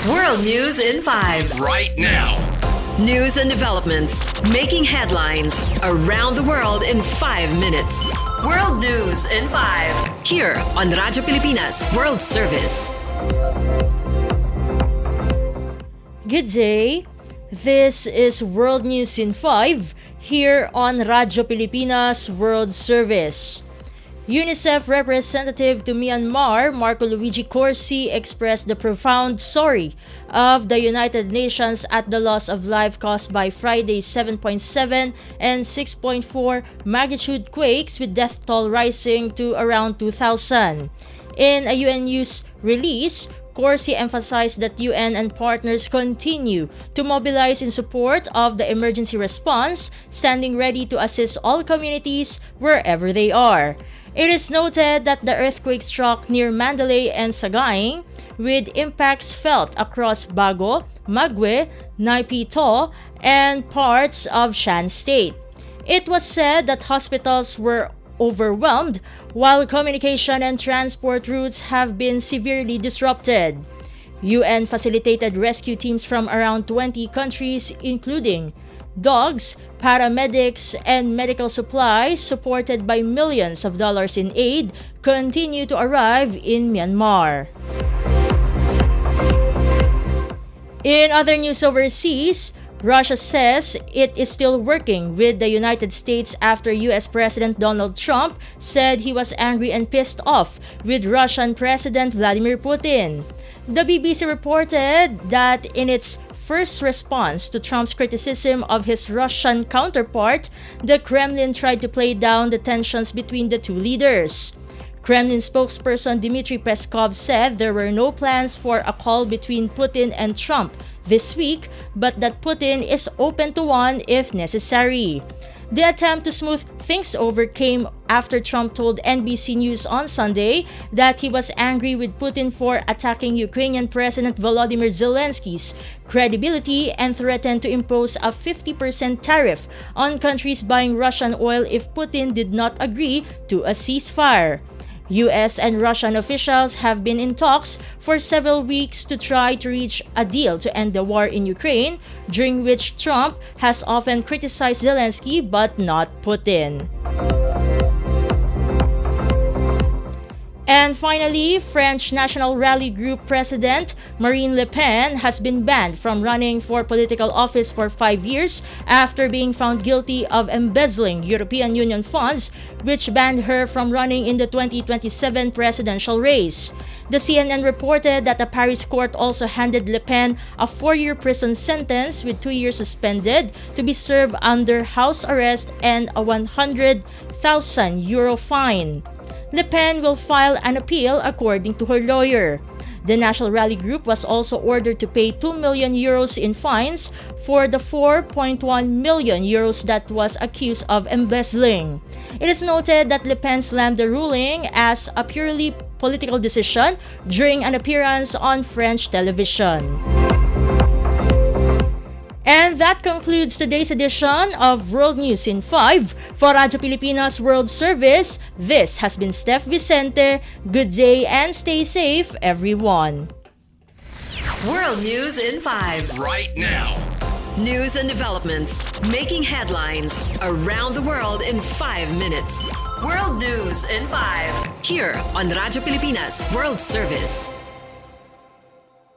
World News in 5. Right now. News and developments making headlines around the world in 5 minutes. World News in 5. Here on Radyo Pilipinas World Service. Good day. This is World News in 5 here on Radyo Pilipinas World Service. UNICEF representative to Myanmar, Marco Luigi Corsi, expressed the profound sorry of the United Nations at the loss of life caused by Friday's 7.7 and 6.4 magnitude quakes, with death toll rising to around 2,000. In a UN news release, Corsi emphasized that UN and partners continue to mobilize in support of the emergency response, standing ready to assist all communities wherever they are. It is noted that the earthquake struck near Mandalay and Sagaing, with impacts felt across Bago, Magwe, Naypyidaw, and parts of Shan State. It was said that hospitals were overwhelmed, while communication and transport routes have been severely disrupted. UN facilitated rescue teams from around 20 countries, including dogs, paramedics, and medical supplies, supported by millions of dollars in aid, continue to arrive in Myanmar. In other news overseas, Russia says it is still working with the United States after US President Donald Trump said he was angry and pissed off with Russian President Vladimir Putin. The BBC reported that in its first response to Trump's criticism of his Russian counterpart, the Kremlin tried to play down the tensions between the two leaders. Kremlin spokesperson Dmitry Peskov said there were no plans for a call between Putin and Trump this week, but that Putin is open to one if necessary. The attempt to smooth things over came after Trump told NBC News on Sunday that he was angry with Putin for attacking Ukrainian President Volodymyr Zelensky's credibility and threatened to impose a 50% tariff on countries buying Russian oil if Putin did not agree to a ceasefire. US and Russian officials have been in talks for several weeks to try to reach a deal to end the war in Ukraine, during which Trump has often criticized Zelensky but not Putin. And finally, French National Rally Group President Marine Le Pen has been banned from running for political office for 5 years after being found guilty of embezzling European Union funds, which banned her from running in the 2027 presidential race. The CNN reported that a Paris court also handed Le Pen a 4-year prison sentence with 2 years suspended to be served under house arrest and a €100,000 fine. Le Pen will file an appeal according to her lawyer. The National Rally Group was also ordered to pay €2 million in fines for the €4.1 million that was accused of embezzling. It is noted that Le Pen slammed the ruling as a purely political decision during an appearance on French television. And that concludes today's edition of World News in 5. For Radyo Pilipinas World Service, this has been Steph, Vicente. Good day and stay safe, everyone. World News in 5. Right now. News and developments making headlines around the world in 5 minutes. World News in 5. Here on Radyo Pilipinas World Service.